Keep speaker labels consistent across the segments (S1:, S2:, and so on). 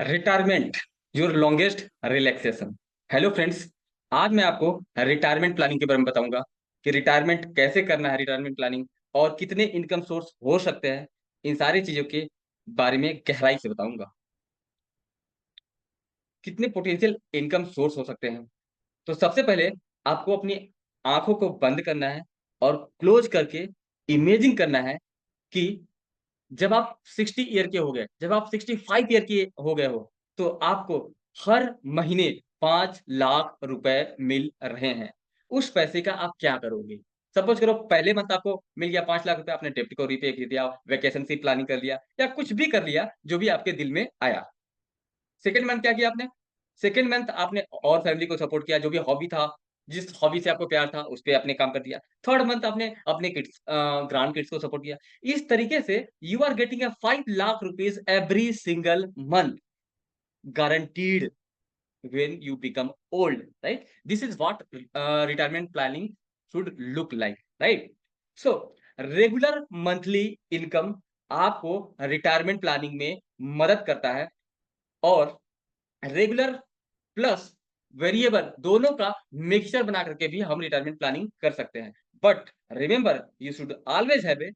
S1: Retirement your longest relaxation. Hello friends, आज मैं आपको रिटायरमेंट प्लानिंग के बारे में बताऊंगा कि रिटायरमेंट कैसे करना है, रिटायरमेंट प्लानिंग और कितने इनकम सोर्स हो सकते हैं। इन सारी चीजों के बारे में गहराई से बताऊंगा। कितने पोटेंशियल इनकम सोर्स हो सकते हैं। तो सबसे पहले आपको अपनी आंखों को बंद करना है और क्लोज करके इमेजिन करना है कि जब आप 60 ईयर के हो गए, जब आप 65 ईयर के हो गए हो, तो आपको हर महीने 5 लाख रुपए मिल रहे हैं। उस पैसे का आप क्या करोगे? सपोज करो पहले मंथ आपको मिल गया 5 लाख रुपए, आपने डेप्ट को रीपे कर दिया, वैकेशन से प्लानिंग कर लिया या कुछ भी कर लिया जो भी आपके दिल में आया। सेकेंड मंथ क्या किया आपने? सेकेंड मंथ आपने और फैमिली को सपोर्ट किया, जो भी हॉबी था, जिस हॉबी से आपको प्यार था उस पे आपने काम कर दिया। थर्ड मंथ आपने अपने किड्स, ग्रांड किड्स को सपोर्ट किया। इस तरीके से you are getting a 5 lakh rupees every single month, guaranteed when you become old, right? This is what retirement planning should look like, right? So regular monthly income आपको retirement planning में मदद करता है, और रेगुलर प्लस वेरिएबल दोनों का mixture बना करके भी हम रिटायरमेंट प्लानिंग कर सकते हैं। But remember, you should always have a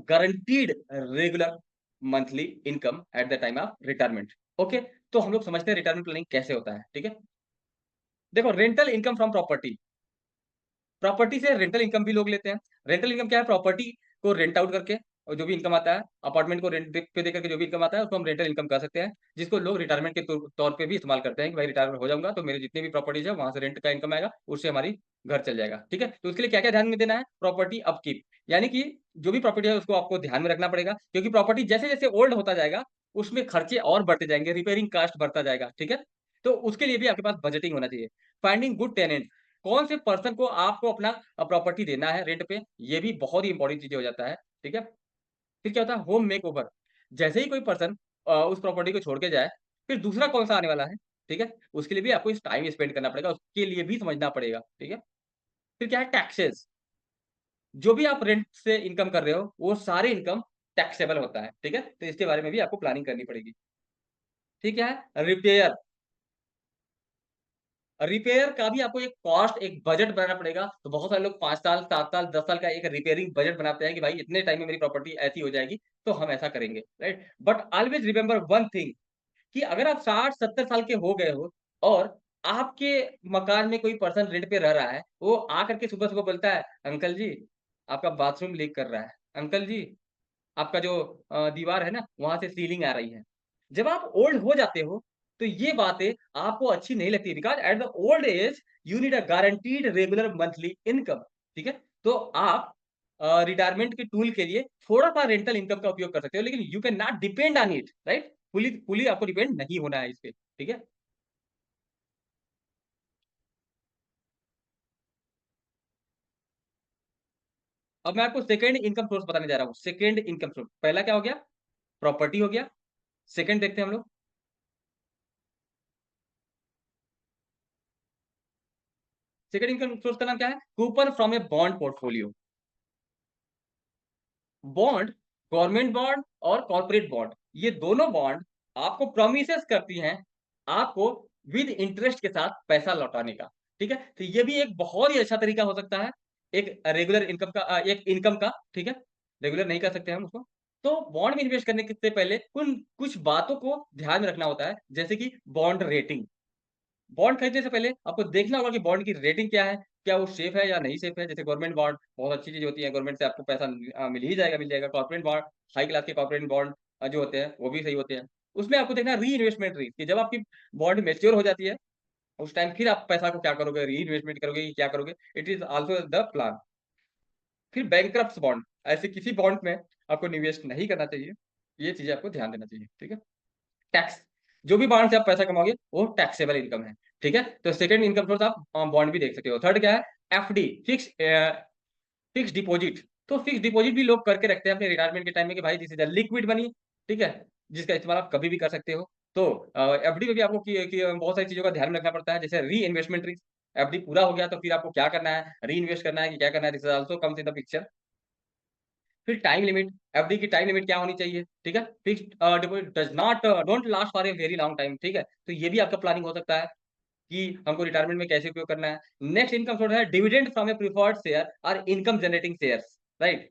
S1: guaranteed regular monthly income eight the time of retirement. Okay, तो हम लोग समझते हैं रिटायरमेंट प्लानिंग कैसे होता है। ठीक है, देखो, rental income from property. Property से रेंटल इनकम भी लोग लेते हैं। रेंटल इनकम क्या है? प्रॉपर्टी को रेंट आउट करके और जो भी इनकम आता है, अपार्टमेंट को रेंट पे दे करके जो भी इनकम आता है उसको हम रेंटल इनकम कह सकते हैं, जिसको लोग रिटायरमेंट के तौर पे भी इस्तेमाल करते हैं कि भाई रिटायर हो जाऊंगा तो मेरे जितने भी प्रॉपर्टीज है वहां से रेंट का इनकम आएगा, उससे हमारी घर चल जाएगा। ठीक है, तो उसके लिए क्या क्या ध्यान में देना है? प्रॉपर्टी अपकीप, यानी कि जो भी प्रॉपर्टी है उसको आपको ध्यान में रखना पड़ेगा, क्योंकि प्रॉपर्टी जैसे जैसे ओल्ड होता जाएगा उसमें खर्चे और बढ़ते जाएंगे, रिपेयरिंग कास्ट बढ़ता जाएगा। ठीक है, तो उसके लिए भी आपके पास बजटिंग होना चाहिए। फाइंडिंग गुड टेनेंट, कौन से पर्सन को आपको अपना प्रॉपर्टी देना है रेंट पे, ये भी बहुत ही इंपॉर्टेंट चीज़ हो जाता है। ठीक है? फिर क्या होता है? होम मेकओवर, जैसे ही कोई पर्सन उस प्रॉपर्टी को छोड़ के जाए, फिर दूसरा कौन-सा आने वाला है। ठीक है? उसके लिए भी आपको इस टाइम स्पेंड करना पड़ेगा, उसके लिए भी समझना पड़ेगा। ठीक है? फिर क्या है? टैक्सेस, जो भी आप रेंट से इनकम कर रहे हो, वो सारे इनकम टैक्सेबल होता है। ठीक है? तो इसके बारे में भी आपको प्लानिंग करनी पड़ेगी। फिर क्या है? रिपेयर, रिपेयर का भी आपको एक कॉस्ट, एक बजट बनाना पड़ेगा। तो बहुत सारे लोग 5 साल, 7 साल, 10 साल का एक रिपेयरिंग बजट बनाते हैं कि भाई इतने टाइम में मेरी प्रॉपर्टी ऐसी हो जाएगी, तो हम ऐसा करेंगे, right? But always remember one thing, कि अगर आप 60-70 साल के हो गए हो और आपके मकान में कोई पर्सन रेंट पे रह रहा है, वो आकर के सुबह-सुबह बोलता है, "अंकल जी, आपका बाथरूम लीक कर रहा है। अंकल जी, आपका जो दीवार है ना, वहाँ से सीलिंग आ रही है।" जब आप ओल्ड हो जाते हो, तो ये बातें आपको अच्छी नहीं लगती, because at the old age you need a guaranteed regular monthly income. ठीक है? तो आप रिटायरमेंट के टूल के लिए थोड़ा-सा रेंटल इनकम का उपयोग कर सकते हो, लेकिन you can not depend on it, right? Fully fully आपको डिपेंड नहीं होना है इस पे। ठीक है? अब मैं आपको सेकंड इनकम सोर्स बताने जा रहा हूँ। सेकंड इनकम सोर्स, पहला क्या हो गया? प्रॉपर्टी हो गया। सेकंड देखते हैं हम लोग। सेकंड इनकम सोर्स का नाम क्या है? Coupon from a bond portfolio. Bond, government bond और कॉर्पोरेट बॉन्ड, ये दोनों बॉन्ड आपको प्रॉमिसेस करती हैं आपको विद इंटरेस्ट के साथ पैसा लौटाने का। ठीक है? तो ये भी एक बहुत ही अच्छा तरीका हो सकता है एक रेगुलर इनकम का, एक इनकम का। ठीक है? रेगुलर नहीं कर सकते हम उसको। तो बॉन्ड में इन्वेस्ट करने के से पहले कुन कुछ बातों को ध्यान में रखना होता है, जैसे कि बॉन्ड रेटिंग। बॉन्ड खरीदने से पहले आपको देखना होगा कि बॉन्ड की रेटिंग क्या है, क्या वो सेफ है या नहीं सेफ है। जैसे गवर्नमेंट बॉन्ड बहुत अच्छी चीज़ होती है, गवर्नमेंट से आपको पैसा मिल ही जाएगा, मिल जाएगा। कॉर्पोरेट बॉन्ड, हाई क्लास के कॉर्पोरेट बॉन्ड जो होते हैं, वो भी सही होते हैं। उसमें आपको देखना है री-इन्वेस्टमेंट रेट, कि जब आपकी बॉन्ड मैच्योर हो जाती है, उस टाइम फिर आप पैसा को क्या करोगे, री-इन्वेस्टमेंट करोगे कि क्या करोगे? It is also the plan. फिर बैंकरप्ट्स बॉन्ड, ऐसे किसी बॉन्ड में आपको निवेश नहीं करना चाहिए। ये चीज़ें आपको ध्यान देना चाहिए। ठीक है? टैक्स, जो भी बॉन्ड से आप पैसा कमाओगे वो टैक्सेबल इनकम है। ठीक है? तो सेकंड इनकम सोर्स आप बॉन्ड भी देख सकते हो। थर्ड क्या है? FD, fixed deposit. तो फिक्स्ड डिपॉजिट भी लोग करके रखते हैं अपने रिटायरमेंट के टाइम में कि भाई this is a liquid money. ठीक है? जिसका इस्तेमाल आप कभी भी कर सकते हो। तो एफडी में भी आपको कि बहुत सारी चीज़ों का ध्यान रखना पड़ता है, जैसे री-इन्वेस्टमेंट रिस्क। एफडी पूरा हो गया तो फिर आपको क्या करना है? री-इन्वेस्ट करना है कि क्या करना है? This is also comes in the picture. फिर टाइम लिमिट, एफडी की टाइम लिमिट क्या होनी चाहिए, ठीक है? Fixed deposit does not don't last for a very long time, ठीक है? तो ये भी आपका प्लानिंग हो सकता है कि हमको रिटायरमेंट में कैसे उपयोग करना है। नेक्स्ट इनकम सोर्स है dividend from A preferred share और इनकम जनरेटिंग शेयर्स, राइट?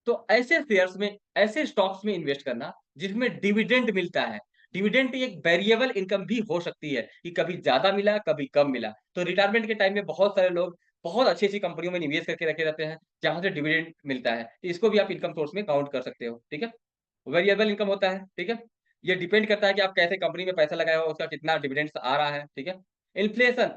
S1: तो ऐसे शेयर्स में, ऐसे स्टॉक्स में इन्वेस्ट करना जिसमें डिविडेंड मिलता है। डिविडेंड एक वेरिएबल इनकम भी हो सकती है कि कभी ज़्यादा मिला, कभी कम मिला। तो रिटायरमेंट के टाइम में बहुत सारे लोग बहुत अच्छी-अच्छी कंपनियों में निवेश करके रखे रहते हैं, जहाँ से डिविडेंड मिलता है। तो इसको भी आप इनकम सोर्स में काउंट कर सकते हो, ठीक है? वेरिएबल इनकम होता है, ठीक है? ये डिपेंड करता है कि आप कैसे कंपनी में पैसा लगाए हो, उसका कितना डिविडेंड्स आ रहा है, ठीक है? इन्फ्लेशन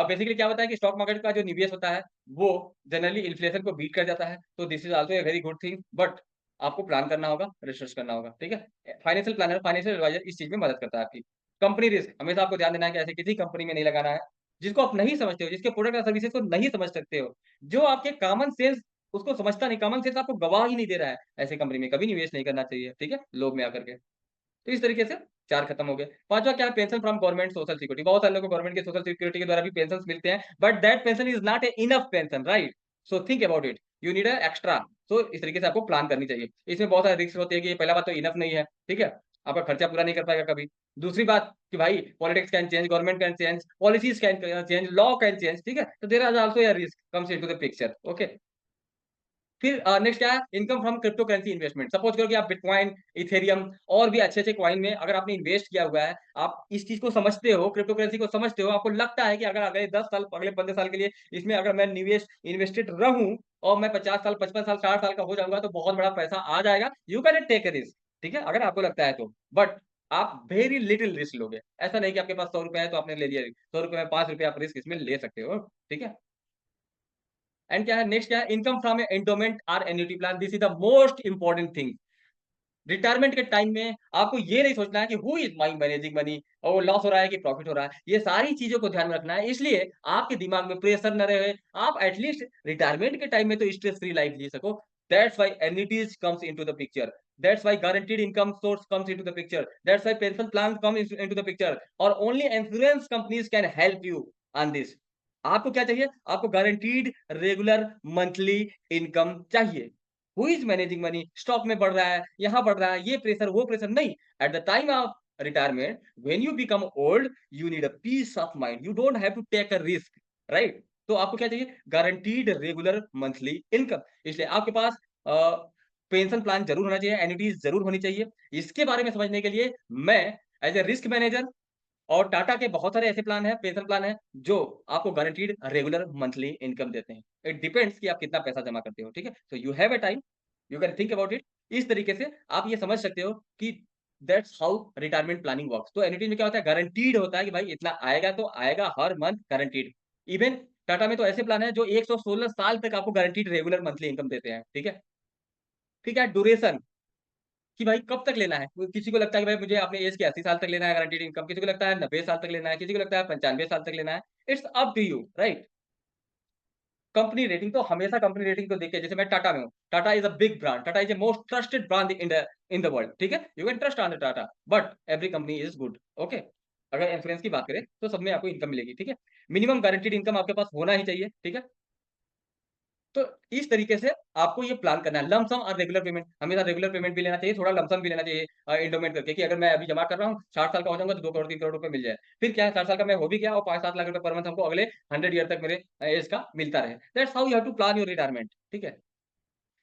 S1: बेसिकली क्या होता है कि स्टॉक मार्केट का जो निवेश होता है, वो जनरली इन्फ्लेशन को बीट कर जाता है। तो this is also a very good thing but आपको प्लान करना होगा, रिसर्च करना होगा, ठीक है? फाइनेंशियल प्लानर, फाइनेंशियल एडवाइज़र इस चीज़ में मदद करता है आपकी। कंपनी रिस्क हमेशा आपको ध्यान देना है कि ऐसे किसी कंपनी में नहीं लगाना है, जिसको आप नहीं समझते हो, जिसके प्रोडक्ट या सर्विसेज़ को नहीं समझ सकते हो। जो आपके कॉमन सेंस उसको समझता नहीं, कॉमन सेंस आपको गवाह ही नहीं दे रहा है, ऐसे कंपनी में कभी निवेश नहीं करना चाहिए, ठीक है? लोभ में आकर के। तो इस तरीके से 4 खत्म हो गए। 5वां क्या है pension from government social security. बहुत सारे लोगों को गवर्नमेंट के सोशल सिक्योरिटी के द्वारा भी पेंशन्स मिलते हैं, but that pension is not a enough pension, right? So think about it. You need a extra. तो इस तरीके से आपको प्लान करनी चाहिए। इसमें बहुत सारे रिस्क होते हैं कि पहला बात तो इनफ नहीं है, ठीक है? आपका खर्चा पूरा नहीं कर पाएगा कभी। दूसरी बात कि भाई politics can change, government can change, policies can change, law can change, ठीक है? तो there is also a risk comes into the picture, okay? फिर नेक्स्ट क्या है? Income from crypto currency investment. Suppose करो कि आप बिटकॉइन, इथेरियम और भी अच्छे-अच्छे कॉइन में अगर आपने इन्वेस्ट किया हुआ है, आप इस चीज़ को समझते हो, क्रिप्टो करेंसी को समझते हो, आपको लगता है कि अगर अगले 10 साल, अगले 15 साल के लिए इसमें अगर मैं इन्वेस्टेड रहूँ और मैं 50 साल, 55 साल, 60 साल का हो जाऊँगा तो बहुत बड़ा पैसा आ जाएगा। You can take a risk, ठीक है? अगर आपको लगता है तो। बट आप वेरी लिटिल रिस्क लोगे। ऐसा नहीं कि आपके पास ₹100 है तो आपने ले लिया रिस्क। ₹100 में ₹5 आप रिस्क इसमें ले सकते हो, ठीक है? एंड क्या है नेक्स्ट क्या है इनकम फ्रॉम एंडोमेंट और annuity plan this is the most important thing retirement के टाइम में आपको ये नहीं सोचना है कि who is my managing money और लॉस हो रहा है कि प्रॉफिट हो रहा है ये सारी चीजों को ध्यान में रखना है इसलिए आपके दिमाग में प्रेशर न रहे आप एटलीस्ट रिटायरमेंट के टाइम में तो स्ट्रेस फ्री लाइफ जी सको that's why annuities comes into the picture that's why guaranteed income source comes into the picture that's why pension plan come into the picture और only insurance companies can help you on this आपको क्या चाहिए आपको guaranteed regular monthly income चाहिए who is managing money stock में बढ़ रहा है यहाँ बढ़ रहा है ये प्रेशर वो प्रेशर नहीं at the time of retirement when you become old you need a peace of mind you don't have to take a risk right तो आपको क्या चाहिए गारंटीड रेगुलर मंथली इनकम इसलिए आपके पास पेंशन प्लान जरूर होना चाहिए एन्युटीज जरूर होनी चाहिए इसके बारे में समझने के लिए मैं एज ए रिस्क मैनेजर और टाटा के बहुत सारे ऐसे प्लान हैं, पेंशन प्लान हैं, जो आपको गारंटीड रेगुलर मंथली इनकम देते हैं। इट डिपेंड्स कि आप कितना पैसा जमा करते हो, ठीक है? So you have a time, you can think about it. इस तरीके से आप ये समझ सकते हो कि that's how retirement planning works. तो एन्युटी में क्या होता है, गारंटीड होता है कि भाई इतना आएगा तो आएगा हर मंथ गारंटीड। इवन टाटा में तो ऐसे प्लान हैं जो 116 साल तक आपको गारंटीड रेगुलर मंथली इनकम देते हैं, ठीक है? ठीक है, ड्यूरेशन कि भाई कब तक लेना है? किसी को लगता है कि भाई मुझे अपने एज के 80 साल तक लेना है गारंटीड इनकम, किसी को लगता है 90 साल तक लेना है, किसी को लगता है 95 साल तक लेना है। It's up to you, right? Company rating तो हमेशा कंपनी रेटिंग को देख के जैसे मैं टाटा में हूँ। Tata is a big brand, Tata is a most trusted brand in the world, ठीक है? You can trust on the Tata, but every company is good, okay? अगर इंश्योरेंस की बात करें, तो सब में आपको इनकम मिलेगी, ठीक है? मिनिमम गारंटीड इनकम आपके पास होना ही चाहिए, ठीक है? तो इस तरीके से आपको ये प्लान करना है लमसम और रेगुलर पेमेंट हमेशा रेगुलर पेमेंट भी लेना चाहिए थोड़ा लमसम भी लेना चाहिए एंडोमेंट करके कि अगर मैं अभी जमा कर रहा हूँ 60 साल का हो जाऊंगा तो 2 करोड़ 3 करोड़ रुपए मिल जाए फिर क्या है 60 साल का मैं हो भी गया और 5-7 लाख रुपए पर मंथ हमको अगले 100 ईयर तक मेरे एज का मिलता रहे that's how you have to plan your retirement ठीक है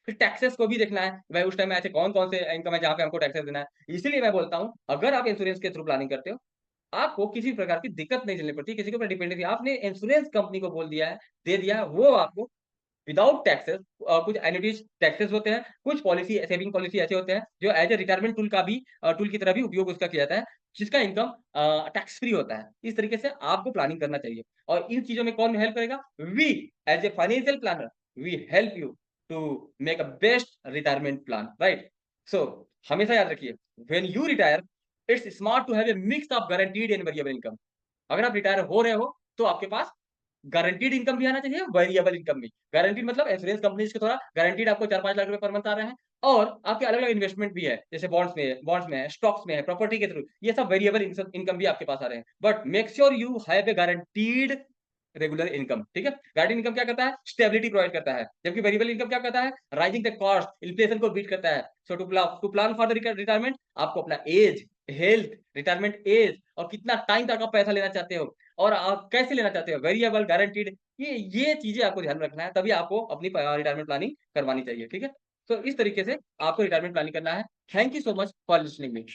S1: फिर टैक्सेस को भी देखना है भाई उस टाइम में ऐसे कौन कौन से इनकम है जहाँ पे हमको टैक्सेस देना है इसीलिए मैं बोलता हूँ अगर आप इंश्योरेंस के थ्रू प्लानिंग करते हो आपको किसी प्रकार की दिक्कत नहीं झेलनी पड़ती किसी के ऊपर डिपेंडेंसी आपने इंश्योरेंस कंपनी को बोल दिया है दे दिया है वो आपको विदाउट टैक्सेस कुछ एन्युटीज टैक्सेस होते हैं, कुछ पॉलिसी सेविंग पॉलिसी ऐसे होते हैं जो एज़ अ रिटायरमेंट टूल का भी टूल की तरह भी उपयोग उसका किया जाता है, जिसका इनकम टैक्स फ्री होता है। इस तरीके से आपको प्लानिंग करना चाहिए और इन चीज़ों में कौन हेल्प करेगा? We as a financial planner we help you to make a best retirement plan, right? So हमेशा याद रखिए when you retire it's smart to have a mix of guaranteed and variable income. अगर आप retire हो रहे हो, तो आपके पास गारंटीड इनकम भी आना चाहिए, वेरिएबल इनकम भी। गारंटीड मतलब इंश्योरेंस कंपनीज़ के द्वारा गारंटीड आपको 4-5 लाख रुपए पर मंथ आ रहे हैं और आपके अलग-अलग इन्वेस्टमेंट भी है, जैसे बॉन्ड्स में है, स्टॉक्स में है, प्रॉपर्टी के थ्रू, ये सब वेरिएबल इनकम भी आपके पास आ रहे हैं। But make sure you have a guaranteed regular income, ठीक है। गारंटीड इनकम क्या करता है? स्टेबिलिटी प्रोवाइड करता है, जबकि वेरिएबल इनकम क्या करता है? राइजिंग द कॉस्ट, इन्फ्लेशन को बीट करता है। So to plan for the retirement, आपको अपना एज, हेल्थ, रिटायरमेंट एज और कितना टाइम तक आप पैसा लेना चाहते हो और आप कैसे लेना चाहते हो, वेरिएबल, गारंटीड, ये चीजें आपको ध्यान में रखना है, तभी आपको अपनी रिटायरमेंट प्लानिंग करवानी चाहिए, ठीक है। तो इस तरीके से आपको रिटायरमेंट प्लानिंग करना है। Thank you so much for listening me.